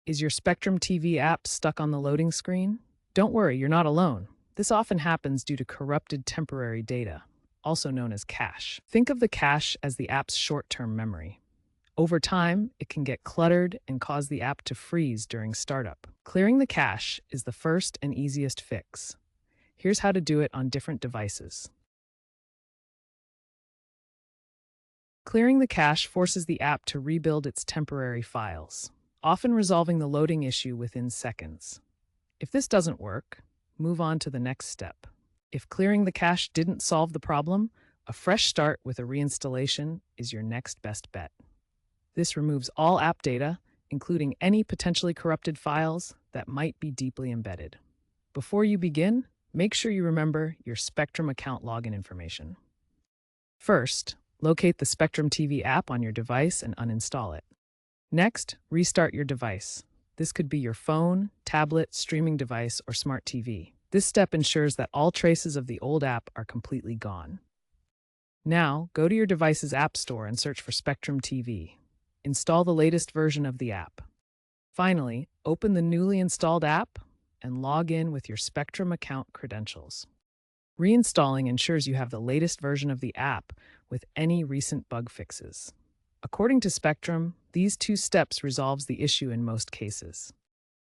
Is your Spectrum TV app stuck on the loading screen? Don't worry, you're not alone. This often happens due to corrupted temporary data, also known as cache. Think of the cache as the app's short-term memory. Over time, it can get cluttered and cause the app to freeze during startup. Clearing the cache is the first and easiest fix. Here's how to do it on different devices. Clearing the cache forces the app to rebuild its temporary files, often resolving the loading issue within seconds. If this doesn't work, move on to the next step. If clearing the cache didn't solve the problem, a fresh start with a reinstallation is your next best bet. This removes all app data, including any potentially corrupted files that might be deeply embedded. Before you begin, make sure you remember your Spectrum account login information. First, locate the Spectrum TV app on your device and uninstall it. Next, restart your device. This could be your phone, tablet, streaming device, or smart TV. This step ensures that all traces of the old app are completely gone. Now, go to your device's app store and search for Spectrum TV. Install the latest version of the app. Finally, open the newly installed app and log in with your Spectrum account credentials. Reinstalling ensures you have the latest version of the app with any recent bug fixes. According to Spectrum, these two steps resolves the issue in most cases.